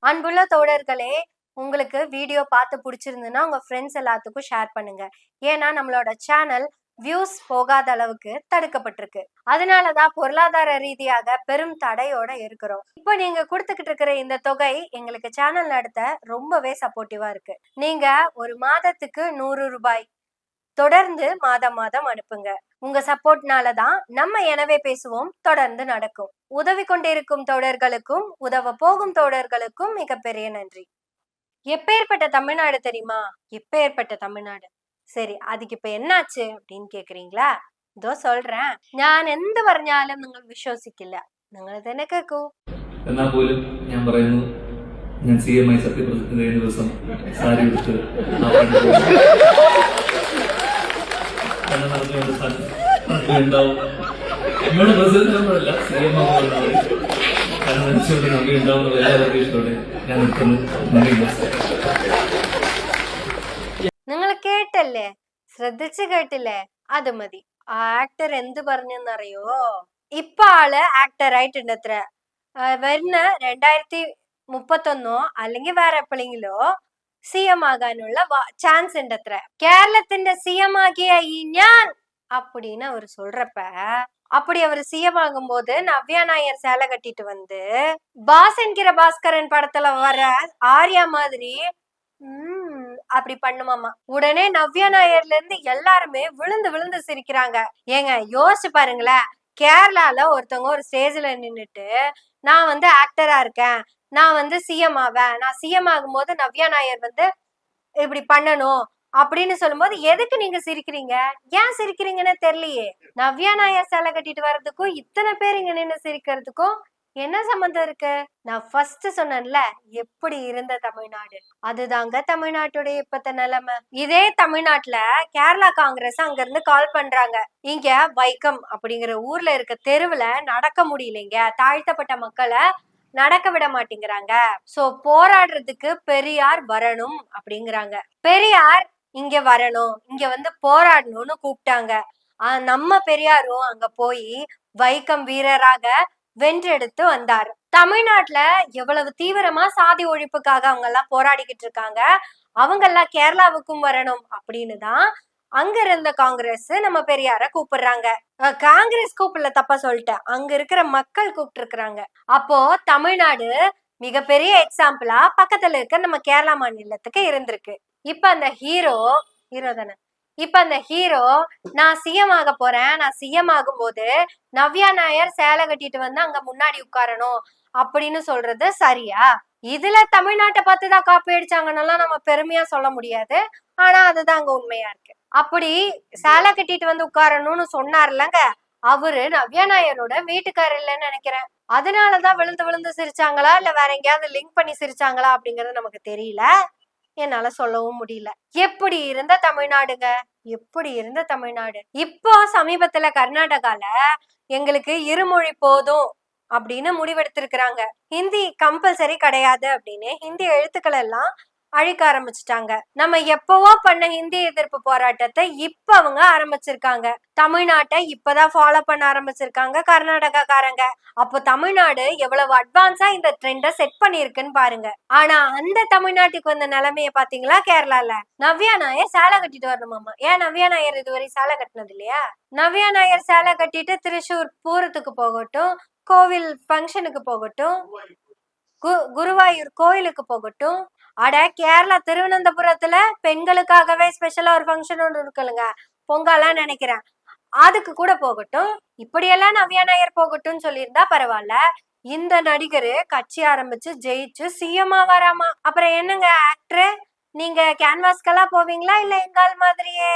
அன்புள்ள தோழர்களே, உங்களுக்கு வீடியோ பார்த்து பிடிச்சிருந்துன்னா உங்க ஃப்ரெண்ட்ஸ் எல்லாத்துக்கும் ஷேர் பண்ணுங்க. ஏன்னா நம்மளோட சேனல் வியூஸ் போகாத அளவுக்கு தடுக்கப்பட்டிருக்கு. அதனாலதான் பொருளாதார ரீதியாக பெரும் தடையோட இருக்கிறோம். இப்போ நீங்க கொடுத்துக்கிட்டு இருக்கிற இந்த தொகை எங்களுக்கு சேனல் நடத்த ரொம்பவே சப்போர்ட்டிவா இருக்கு. நீங்க ஒரு மாதத்துக்கு 100 ரூபாய் தொடர்ந்து மாதம் மாதம் அனுப்புங்க. உங்க சப்போர்ட்னால தான் நம்ம எனவே பேசுவோம் தொடர்ந்து நடக்கும். உதவி கொண்டிருக்கும் தோழர்களுக்கும் உதவ போகும் தோழர்களுக்கும் மிகப்பெரிய நன்றி. எப்பேற்பட்ட தமிழ்நாடு தெரியுமா? எப்பேற்பட்ட தமிழ்நாடு. സരി അതിക്കിപ്പോ എന്നാச்சு அப்படின்னு കേക്കുறீங்களா? ഇതോ சொல்றேன். ഞാൻ എന്ത് പറഞ്ഞാലും നിങ്ങൾ വിശ്വസിക്കില്ല. നിങ്ങൾ തന്നെ കേൾക്കൂ. എന്നാൽ പോലും ഞാൻ പറയുന്നു, ഞാൻ CM ആയി സത്യപ്രതിജ്ഞ ചെയ്യുന്ന ദിവസം സാരി എടുത്ത് ഉണ്ടാവും. എന്നോട് പ്രസിഡന്റൊന്നുമല്ല, CM ആവുന്നതാണ്. കാരണം മനസ്സിലോട്ട് നന്ദി ഉണ്ടാവുന്ന എല്ലാ പ്രതീക്ഷയോടെ ഞാൻ നിൽക്കുന്നു. നന്ദി. നിങ്ങൾ കേട്ടല്ലേ? ശ്രദ്ധിച്ച് കേട്ടില്ലേ? അത് മതി. ആ ആക്ടർ എന്ത് പറഞ്ഞെന്നറിയോ? ഇപ്പൊ ആള് ആക്ടർ ആയിട്ടുണ്ടത്ര. വരുന്ന 2031 അല്ലെങ്കിൽ വേറെ എപ്പോഴെങ്കിലോ CM ആകാനുള്ള சான்ஸ் ഉണ്ടത്ര. கேரளத்தின் CM ஆகிய ഞാൻ அப்படின்னு அவர் சொல்றப்ப, அப்படி அவர் CM ஆகும்போது நவ்யா நாயர் சேலை கட்டிட்டு வந்து பாஸ் என்கிற பாஸ்கரன் படத்துல வர ஆர்யா மாதிரி அப்படி பண்ணுமாமா. உடனே நவ்யா நாயர்ல இருந்து எல்லாருமே விழுந்து விழுந்து சிரிக்கிறாங்க. ஏங்க யோசிச்சு பாருங்களேன், கேரளால ஒருத்தவங்க ஒரு ஸ்டேஜ்ல நின்னுட்டு நான் வந்து ஆக்டரா இருக்கேன், நான் வந்து CM ஆவேன், நான் CM ஆகும்போது நவ்யா நாயர் வந்து இப்படி பண்ணணும் அப்படின்னு சொல்லும்போது எதுக்கு நீங்க சிரிக்கிறீங்க? ஏன் சிரிக்கிறீங்கன்னு தெரியலையே. நவ்யா நாயர் சேலை கட்டிட்டு வர்றதுக்கும் இத்தனை பேர் இங்க நின்று சிரிக்கிறதுக்கும் என்ன சம்பந்தம் இருக்கு? நான் ஃபர்ஸ்ட் சொன்னேன்ல, எப்படி இருந்த தமிழ்நாடு, அதுதாங்க தமிழ்நாட்டுடைய இப்பத்த நிலைமை. இதே தமிழ்நாட்டுல கேரளா காங்கிரஸ் அங்க இருந்து கால் பண்றாங்க, இங்க வைக்கம் அப்படிங்கிற ஊர்ல இருக்க தெருவுல நடக்க முடியலைங்க, தாழ்த்தப்பட்ட மக்களை நடக்க விட மாட்டேங்கிறாங்க, சோ போராடுறதுக்கு பெரியார் வரணும் அப்படிங்கிறாங்க. பெரியார் இங்க வரணும், இங்க வந்து போராடணும்னு கூப்பிட்டாங்க. நம்ம பெரியாரும் அங்க போய் வைக்கம் வீரராக வென்றெடுத்து வந்தார். தமிழ்நாட்டுல எவ்வளவு தீவிரமா சாதி ஒழிப்புக்காக அவங்க எல்லாம் போராடிக்கிட்டு இருக்காங்க, அவங்க எல்லாம் கேரளாவுக்கும் வரணும் அப்படின்னு தான் அங்க இருந்த காங்கிரஸ் நம்ம பெரியார கூப்பிடுறாங்க. காங்கிரஸ் கூப்பிடல, தப்பா சொல்லிட்டேன், அங்க இருக்கிற மக்கள் கூப்பிட்டு இருக்கிறாங்க. அப்போ தமிழ்நாடு மிகப்பெரிய எக்ஸாம்பிளா பக்கத்துல இருக்க நம்ம கேரளா மாநிலத்துக்கு இருந்திருக்கு. இப்ப அந்த ஹீரோ தானே, இப்ப அந்த ஹீரோ நான் CM ஆக போறேன், நான் CM ஆகும் போது நவ்யா நாயர் சேலை கட்டிட்டு வந்து அங்க முன்னாடி உட்காரணும் அப்படின்னு சொல்றது சரியா? இதுல தமிழ்நாட்டை பார்த்துதான் காப்பி அடிச்சாங்கன்னெல்லாம் நம்ம பெருமையா சொல்ல முடியாது. ஆனா அதுதான் அங்க உண்மையா இருக்கு. அப்படி சேலை கட்டிட்டு வந்து உட்காரணும்னு சொன்னார்லங்க, அவரு நவ்யா நாயரோட வீட்டுக்காரர் இல்லைன்னு நினைக்கிறேன். அதனாலதான் விழுந்து விழுந்து சிரிச்சாங்களா இல்ல வேற எங்கேயாவது லிங்க் பண்ணி சிரிச்சாங்களா அப்படிங்கறது நமக்கு தெரியல, என்னால சொல்லவும் முடியல. எப்படி இருந்த தமிழ்நாடுங்க, எப்படி இருந்த தமிழ்நாடு. இப்போ சமீபத்துல கர்நாடகால எங்களுக்கு இருமொழி போதும் அப்படின்னு முடிவெடுத்திருக்கிறாங்க. ஹிந்தி கம்பல்சரி கிடையாது அப்படின்னு ஹிந்தி எழுத்துக்கள் எல்லாம் அழிக்க ஆரம்பிச்சுட்டாங்க. நம்ம எப்பவோ பண்ண ஹிந்தி எதிர்ப்பு போராட்டத்தை இப்ப அவங்க ஆரம்பிச்சிருக்காங்க. தமிழ்நாட்டை இப்பதான் ஃபாலோ பண்ண ஆரம்பிச்சிருக்காங்க கர்நாடகாக்காரங்க. அப்போ தமிழ்நாடு எவ்வளவு அட்வான்ஸா இந்த ட்ரெண்ட செட் பண்ணிருக்குன்னு பாருங்க. ஆனா அந்த தமிழ்நாட்டுக்கு வந்த நிலைமைய பாத்தீங்களா? கேரளால நவ்யா நாயர் சேலை கட்டிட்டு வரணுமாமா. ஏன் நவ்யா நாயர் இதுவரை சேலை கட்டினது இல்லையா? நவ்யா நாயர் சேலை கட்டிட்டு திருச்சூர் பூரத்துக்கு போகட்டும், கோவில் ஃபங்க்ஷனுக்கு போகட்டும், குருவாயூர் கோயிலுக்கு போகட்டும், அட கேரளா திருவனந்தபுரத்துல பெண்களுக்காகவே ஸ்பெஷலா ஒரு ஃபங்க்ஷன் ஒன்று இருக்குல்லுங்க, பொங்கலாம் நினைக்கிறேன், அதுக்கு கூட போகட்டும். இப்படியெல்லாம் நவ்யா நாயர் போகட்டும் சொல்லியிருந்தா பரவாயில்ல. இந்த நடிகரு கட்சி ஆரம்பிச்சு ஜெயிச்சு CM வராமா. அப்புறம் என்னங்க ஆக்டர், நீங்க கேன்வாஸ்கெல்லாம் போவீங்களா இல்ல எங்கால் மாதிரியே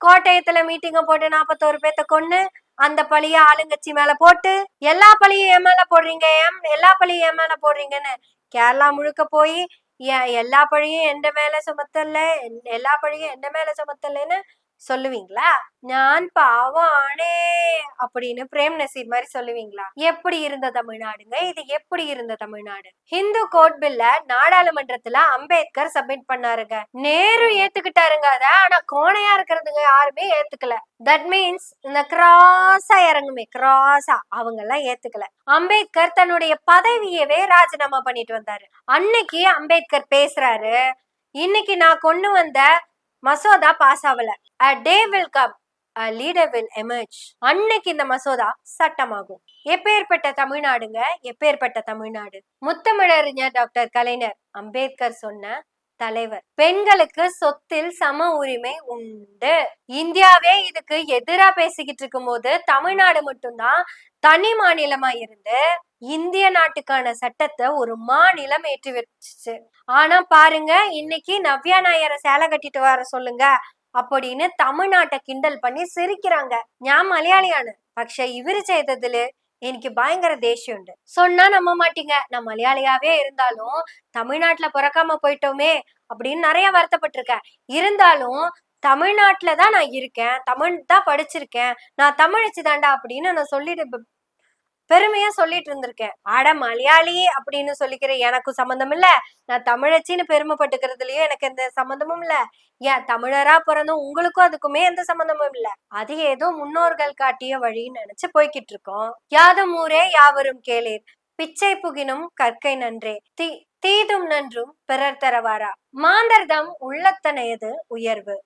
கோட்டயத்துல மீட்டிங்க போட்டு 41 பேத்த கொன்னு அந்த பழிய ஆளுங்கட்சி மேல போட்டு எல்லா பழியும் என் மேல போடுறீங்க, எல்லா பழியும் என் மேல போடுறீங்கன்னு கேரளா முழுக்க போய் எல்லா பழியும் எந்த மேல சுமத்தல, எல்லா பழியும் எந்த மேல சுமத்தலன்னு சொல்லுவீங்களா? நான் பாவம் ஆனே அப்படின்னு பிரேம் நசீர் மாதிரி சொல்லுவீங்களா? எப்படி இருந்த தமிழ்நாடுங்க இது? எப்படி இருந்த தமிழ்நாடு? ஹிந்து கோட் பில்ல நாடாளுமன்றத்துல அம்பேத்கர் சப்மிட் பண்ணாருங்க. நேரு ஏத்துக்கிட்டாருங்க அத. ஆனா கோணையா இருக்கிறதுங்க யாருமே ஏத்துக்கல. தட் மீன்ஸ் இந்த கிராஸா இறங்குமே, கிராஸா அவங்க எல்லாம் ஏத்துக்கல. அம்பேத்கர் தன்னுடைய பதவியவே ராஜினாமா பண்ணிட்டு வந்தாரு. அன்னைக்கு அம்பேத்கர் பேசுறாரு, இன்னைக்கு நான் கொண்டு வந்த மசோதா பாஸ் ஆகல. A day will come, a leader will emerge. அன்னைக்கு இந்த மசோதா சட்டமாகும். எப்பேற்பட்ட தமிழ்நாடுங்க, எப்பேற்பட்ட தமிழ்நாடு. முத்தமிழறிஞர் டாக்டர் கலைஞர் அம்பேத்கர் சொன்ன தலைவர். பெண்களுக்கு சொத்தில் சம உரிமை உண்டு. இந்தியாவே இதுக்கு எதிரா பேசிக்கிட்டு இருக்கும் போது தமிழ்நாடு மட்டும்தான் தனி மாநிலமா இருந்து இந்திய நாட்டுக்கான சட்டத்தை ஒரு மாநிலம் ஏற்றி வச்சுச்சு. ஆனா பாருங்க, இன்னைக்கு நவ்யா நாயரை சேலை கட்டிட்டு வர சொல்லுங்க அப்படின்னு தமிழ்நாட்டை கிண்டல் பண்ணி சிரிக்கிறாங்க. ഞാൻ മലയാളിയാണ്, പക്ഷെ ഇവര് ചെയ്തതില് எனக்கு பயங்கர தேசியம் உண்டு. சொன்னா நம்ப மாட்டீங்க, நான் மலையாளியாவே இருந்தாலும் தமிழ்நாட்டுல பிறக்காம போயிட்டோமே அப்படின்னு நிறைய வருத்தப்பட்டிருக்கேன். இருந்தாலும் தமிழ்நாட்டுலதான் நான் இருக்கேன், தமிழ் தான் படிச்சிருக்கேன், நான் தமிழச்சி தாண்டா அப்படின்னு நான் சொல்லிட்டு பெருமையா சொல்லிட்டு இருந்திருக்கேன். ஆட மலையாளி அப்படின்னு சொல்லிக்கிற எனக்கும் சம்மந்தம் இல்ல, நான் தமிழச்சின்னு பெருமைப்பட்டுக்கிறதுலயும் எனக்கு எந்த சம்மந்தமும் இல்ல. ஏன் தமிழரா பிறந்தும் உங்களுக்கும் அதுக்குமே எந்த சம்மந்தமும் இல்ல. அது ஏதோ முன்னோர்கள் காட்டிய வழின்னு நினைச்சு போய்கிட்டு இருக்கோம். யாதும் ஊரே யாவரும் கேளீர், பிச்சை புகினும் கற்கை நன்றே, தீதும் நன்றும் பிறர் தரவாரா, மாந்தர்தம் உள்ளத்தனையது உயர்வு.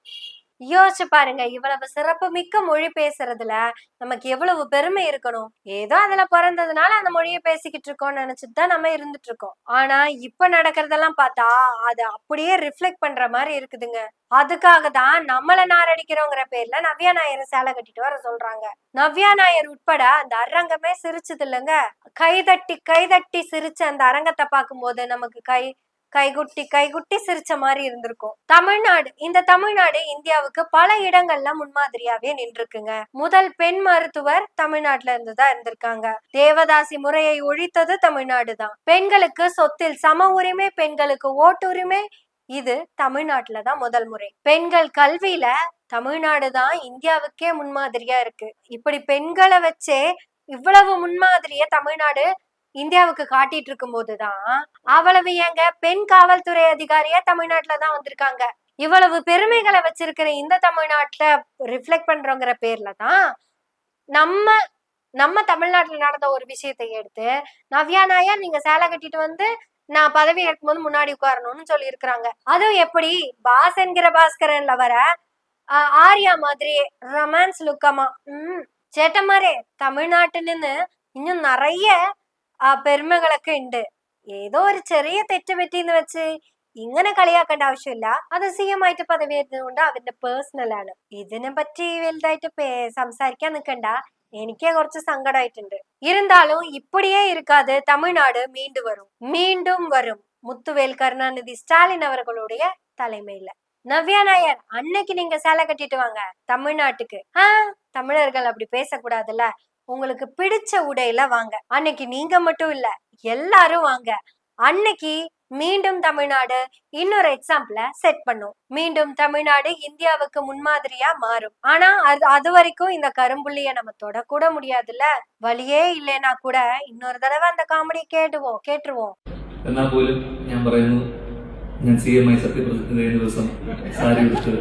யோசிச்சு பாருங்க, இவ்வளவு சிறப்பு மிக்க மொழி பேசுறதுல நமக்கு எவ்வளவு பெருமை இருக்கணும். ஏதோ அதுல பிறந்ததுனால அந்த மொழியை பேசிக்கிட்டு இருக்கோம்னு நினைச்சிட்டு தான் நம்ம இருந்துட்டு இருக்கோம். ஆனா இப்ப நடக்கிறதெல்லாம் பார்த்தா அது அப்படியே ரிஃப்ளெக்ட் பண்ற மாதிரி இருக்குதுங்க. அதுக்காக தான் நம்மள நாரடிக்கிறோங்கிற பேர்ல நவ்யா நாயரை சேலை கட்டிட்டு வர சொல்றாங்க. நவ்யா நாயர் உட்பட அந்த அரங்கமே சிரிச்சது இல்லைங்க. கைதட்டி கைதட்டி சிரிச்ச அந்த அரங்கத்தை பார்க்கும்போது நமக்கு கைகுட்டி சிரிச்ச மாதிரி இருந்திருக்கும். தமிழ்நாடு, இந்த தமிழ்நாடு இந்தியாவுக்கு பல இடங்கள்ல முன்மாதிரியாவே நின்றுக்குங்க. முதல் பெண் மருத்துவர் தமிழ்நாட்டுல இருந்துதான் இருந்திருக்காங்க. தேவதாசி முறையை ஒழித்தது தமிழ்நாடு தான். பெண்களுக்கு சொத்தில் சம உரிமை, பெண்களுக்கு ஓட்டுரிமை, இது தமிழ்நாட்டுலதான் முதல் முறை. பெண்கள் கல்வியில தமிழ்நாடு தான் இந்தியாவுக்கே முன்மாதிரியா இருக்கு. இப்படி பெண்களை வச்சே இவ்வளவு முன்மாதிரிய தமிழ்நாடு இந்தியாவுக்கு காட்டிட்டு இருக்கும் போதுதான் அவ்வளவு ஏங்க பெண் காவல்துறை அதிகாரியா தமிழ்நாட்டுலதான் வந்திருக்காங்க. இவ்வளவு பெருமைகளை வச்சிருக்கிற இந்த தமிழ்நாட்டுல ரிஃப்ளெக்ட் பண்றோங்கிற பேர்லதான் நம்ம தமிழ்நாட்டுல நடந்த ஒரு விஷயத்தை எடுத்து நவ்யா நாயர் நீங்க சேலை கட்டிட்டு வந்து நான் பதவி ஏற்கும் போது முன்னாடி உட்காரணும்னு சொல்லி இருக்கிறாங்க. அதுவும் எப்படி பாஸ் என்கிற பாஸ்கரன்ல வர ஆர்யா மாதிரி ரொமான்ஸ் லுக்கமா ചേട്ടന്മാരെ തമിഴ്നാട്ടിൽ നിന്ന് ഇനിയും നിറയെ പെരുമകളൊക്കെ ഉണ്ട്. ഏതോ ഒരു ചെറിയ തെറ്റ് പറ്റിന്ന് വെച്ച് ഇങ്ങനെ കളിയാക്കേണ്ട ആവശ്യമില്ല. അത് CM ആയിട്ട് പദവിയേറ്റതുകൊണ്ട് അവന്റെ പേഴ്സണൽ ആണ്. ഇതിനെ പറ്റി വലുതായിട്ട് സംസാരിക്കാൻ നിൽക്കണ്ട, എനിക്കേ കുറച്ച് സങ്കടമായിട്ടുണ്ട്. இருந்தாலும் இப்படியே இருக்காது, தமிழ்நாடு மீண்டும் வரும் முத்துவேல் கருணாநிதி ஸ்டாலின் அவர்களுடைய தலைமையில. நவ்யா நாயர் அன்னைக்கு நீங்க சேலை கட்டிட்டு வாங்க தமிழ்நாட்டுக்கு. தமிழர்கள் அப்படி பேசக்கூடாதுல்ல. உங்களுக்கு பிடிச்ச உடையில வாங்க. அன்னைக்கு நீங்க மட்டும் இல்ல, எல்லாரும் வாங்க. அன்னைக்கு மீண்டும் தமிழ்நாடு இன்னொரு எக்ஸாம்பிள செட் பண்ணும். மீண்டும் தமிழ்நாடு இந்தியாவுக்கு முன்மாதிரியா மாறும். ஆனா அது வரைக்கும் இந்த கரும்புள்ளிய நம்ம தொடக்கூட முடியாதுல்ல. வழியே இல்லைன்னா கூட இன்னொரு தடவை அந்த காமெடி கேட்டுருவோம். എന്നാ പോലും ഞാൻ പറയുന്നു, ഞാൻ CM ആയി സത്യപ്രതിജ്ഞ കഴിഞ്ഞ ദിവസം സാരി എടുത്ത്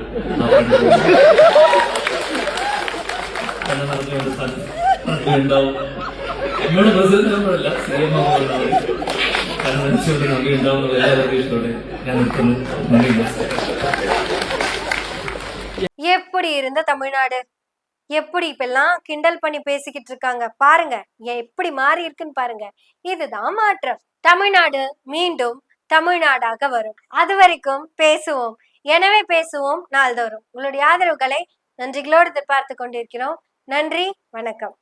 ഉണ്ടാവും. എന്നോട് പ്രസിഡന്റൊന്നുമല്ല, CM ആവുന്നതാണ്. കാരണം വെച്ചുകൊണ്ട് നമുക്ക് ഉണ്ടാവുന്ന വേറെ പ്രതീക്ഷയോടെ ഞാൻ നിൽക്കുന്നു. எப்படி இருந்த தமிழ்நாடு, எப்படி இப்பெல்லாம் கிண்டல் பண்ணி பேசிக்கிட்டு இருக்காங்க பாருங்க, எப்படி மாறி இருக்குன்னு பாருங்க. இதுதான் மாற்றம். தமிழ்நாடு மீண்டும் தமிழ்நாடாக வரும். அது வரைக்கும் பேசுவோம். எனவே பேசுவோம் நாள்தோறும். உங்களுடைய ஆதரவுகளை நன்றிகளோடு எதிர்பார்த்து கொண்டிருக்கிறோம். நன்றி, வணக்கம்.